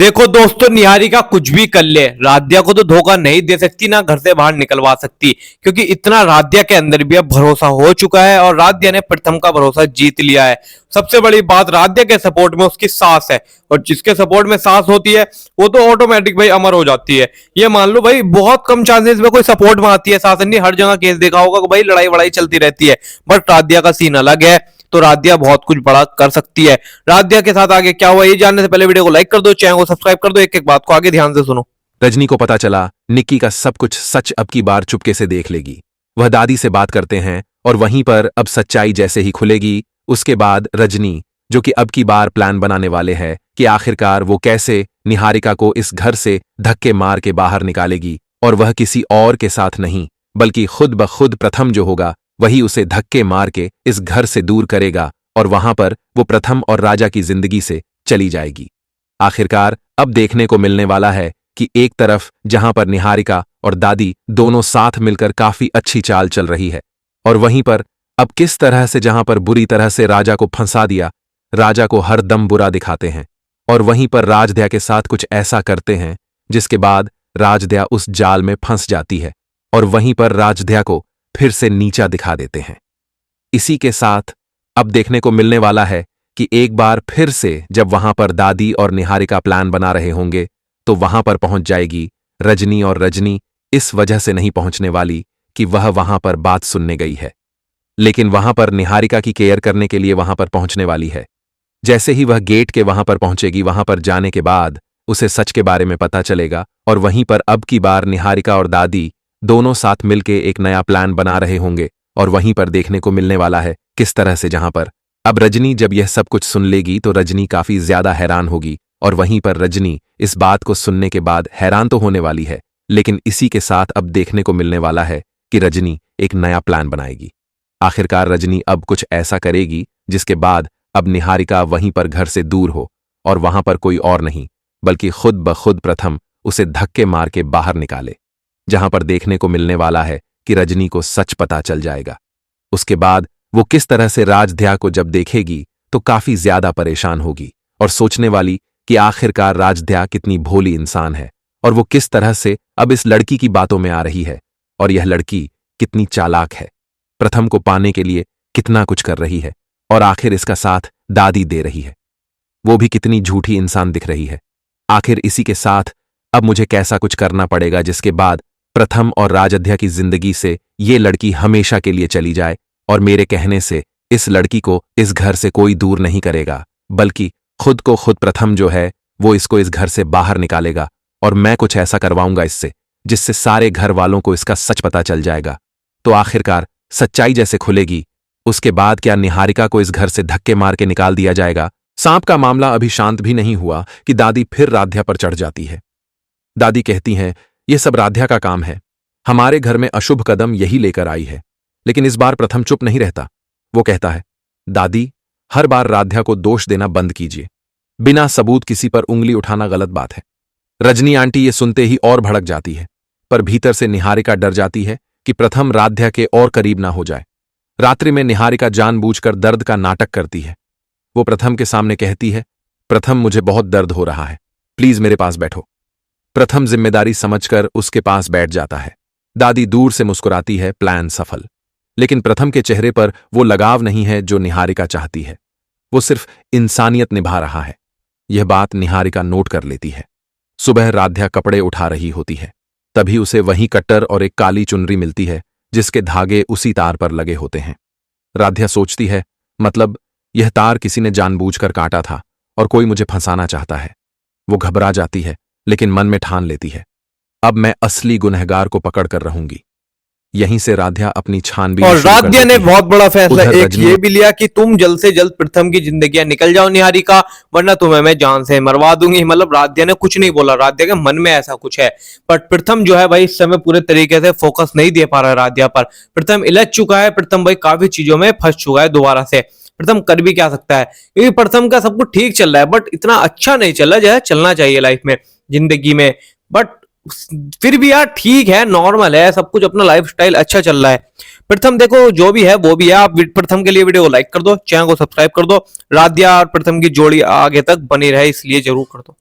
देखो दोस्तों, निहारिका कुछ भी कर ले, राध्या को तो धोखा नहीं दे सकती, ना घर से बाहर निकलवा सकती। क्योंकि इतना राध्या के अंदर भी अब भरोसा हो चुका है और राध्या ने प्रथम का भरोसा जीत लिया है। सबसे बड़ी बात, राध्या के सपोर्ट में उसकी सास है, और जिसके सपोर्ट में सास होती है वो तो ऑटोमेटिक भाई अमर हो जाती है। ये मान लो भाई, बहुत कम चांसेस में कोई सपोर्ट में आती है सास। नहीं, हर जगह केस देखा होगा कि भाई लड़ाई वड़ाई चलती रहती है, बट राध्या का सीन अलग है। तो राध्या बहुत कुछ बड़ा कर सकती है। राध्या के साथ आगे क्या हुआ, ये जानने से पहले वीडियो को लाइक कर दो, चैनल को सब्सक्राइब कर दो, एक एक बात को आगे ध्यान से सुनो। रजनी को पता चला निक्की का सब कुछ सच अब की बार चुपके से देख लेगी। वह दादी से बात करते हैं और वहीं पर अब सच्चाई जैसे ही खुलेगी, उसके बाद रजनी, जो कि अब की बार प्लान बनाने वाले हैं कि आखिरकार वो कैसे निहारिका को इस घर से धक्के मार के बाहर निकालेगी, और वह किसी और के साथ नहीं बल्कि खुद ब खुद प्रथम जो होगा वही उसे धक्के मार के इस घर से दूर करेगा, और वहां पर वो प्रथम और राजा की जिंदगी से चली जाएगी। आखिरकार अब देखने को मिलने वाला है कि एक तरफ जहां पर निहारिका और दादी दोनों साथ मिलकर काफी अच्छी चाल चल रही है, और वहीं पर अब किस तरह से जहां पर बुरी तरह से राजा को फंसा दिया, राजा को हर दम बुरा दिखाते हैं, और वहीं पर राजदया के साथ कुछ ऐसा करते हैं जिसके बाद राजदया उस जाल में फंस जाती है, और वहीं पर राजदया को फिर से नीचा दिखा देते हैं। इसी के साथ अब देखने को मिलने वाला है कि एक बार फिर से जब वहां पर दादी और निहारिका प्लान बना रहे होंगे तो वहां पर पहुंच जाएगी रजनी, और रजनी इस वजह से नहीं पहुंचने वाली कि वह वहां पर बात सुनने गई है, लेकिन वहां पर निहारिका की केयर करने के लिए वहां पर पहुंचने वाली है। जैसे ही वह गेट के वहां पर पहुंचेगी, वहां पर जाने के बाद उसे सच के बारे में पता चलेगा, और वहीं पर अब की बार निहारिका और दादी दोनों साथ मिलके एक नया प्लान बना रहे होंगे, और वहीं पर देखने को मिलने वाला है किस तरह से जहां पर अब रजनी जब यह सब कुछ सुन लेगी तो रजनी काफी ज्यादा हैरान होगी, और वहीं पर रजनी इस बात को सुनने के बाद हैरान तो होने वाली है, लेकिन इसी के साथ अब देखने को मिलने वाला है कि रजनी एक नया प्लान बनाएगी। आखिरकार रजनी अब कुछ ऐसा करेगी जिसके बाद अब निहारिका वहीं पर घर से दूर हो, और वहां पर कोई और नहीं बल्कि खुद ब खुद प्रथम उसे धक्के मार के बाहर निकाले, जहां पर देखने को मिलने वाला है कि रजनी को सच पता चल जाएगा। उसके बाद वो किस तरह से राजदया को जब देखेगी तो काफी ज्यादा परेशान होगी, और सोचने वाली कि आखिरकार राजदया कितनी भोली इंसान है, और वो किस तरह से अब इस लड़की की बातों में आ रही है, और यह लड़की कितनी चालाक है, प्रथम को पाने के लिए कितना कुछ कर रही है, और आखिर इसका साथ दादी दे रही है, वो भी कितनी झूठी इंसान दिख रही है। आखिर इसी के साथ अब मुझे कैसा कुछ करना पड़ेगा जिसके बाद प्रथम और राजदया की जिंदगी से ये लड़की हमेशा के लिए चली जाए, और मेरे कहने से इस लड़की को इस घर से कोई दूर नहीं करेगा, बल्कि खुद को खुद प्रथम जो है वो इसको इस घर से बाहर निकालेगा, और मैं कुछ ऐसा करवाऊंगा इससे जिससे सारे घर वालों को इसका सच पता चल जाएगा। तो आखिरकार सच्चाई जैसे खुलेगी, उसके बाद क्या निहारिका को इस घर से धक्के मार के निकाल दिया जाएगा। सांप का मामला अभी शांत भी नहीं हुआ कि दादी फिर राध्या पर चढ़ जाती है। दादी कहती हैं, यह सब राध्या का काम है, हमारे घर में अशुभ कदम यही लेकर आई है। लेकिन इस बार प्रथम चुप नहीं रहता। वो कहता है, दादी, हर बार राध्या को दोष देना बंद कीजिए, बिना सबूत किसी पर उंगली उठाना गलत बात है। रजनी आंटी ये सुनते ही और भड़क जाती है, पर भीतर से निहारिका डर जाती है कि प्रथम राध्या के और करीब ना हो जाए। रात्रि में निहारिका जानबूझकर दर्द का नाटक करती है। वो प्रथम के सामने कहती है, प्रथम, मुझे बहुत दर्द हो रहा है, प्लीज मेरे पास बैठो। प्रथम जिम्मेदारी समझकर उसके पास बैठ जाता है। दादी दूर से मुस्कुराती है, प्लान सफल। लेकिन प्रथम के चेहरे पर वो लगाव नहीं है जो निहारिका चाहती है, वो सिर्फ इंसानियत निभा रहा है। यह बात निहारिका नोट कर लेती है। सुबह राध्या कपड़े उठा रही होती है, तभी उसे वही कट्टर और एक काली चुनरी मिलती है जिसके धागे उसी तार पर लगे होते हैं। राध्या सोचती है, मतलब यह तार किसी ने जानबूझकर काटा था और कोई मुझे फंसाना चाहता है। वो घबरा जाती है, लेकिन मन में ठान लेती है, अब मैं असली गुनहगार को पकड़कर रहूंगी। यहीं से राध्या अपनी छानबीन और शुरू कर राध्या ने देती है। बहुत बड़ा फैसला उधर एक रजनी ये भी लिया कि तुम जल्द से जल्द प्रथम की जिंदगी निकल जाओ निहारिका, वरना तुम्हें मैं जान से मरवा दूंगी। मतलब राध्या ने कुछ नहीं बोला, राध्या के मन में ऐसा कुछ है, बट प्रथम जो है भाई इस समय पूरे तरीके से फोकस नहीं दे पा रहा है राध्या पर। प्रथम इलझ चुका है, प्रथम भाई काफी चीजों में फंस चुका है दोबारा से। प्रथम कर भी क्या सकता है, क्योंकि प्रथम का सब कुछ ठीक चल रहा है, बट इतना अच्छा नहीं चल रहा है जैसे चलना चाहिए लाइफ में, जिंदगी में। बट फिर भी यार ठीक है, नॉर्मल है सब कुछ, अपना लाइफस्टाइल अच्छा चल रहा है। प्रथम देखो जो भी है वो भी है। आप प्रथम के लिए वीडियो को लाइक कर दो, चैनल को सब्सक्राइब कर दो। राध्या और प्रथम की जोड़ी आगे तक बनी रहे इसलिए जरूर कर दो।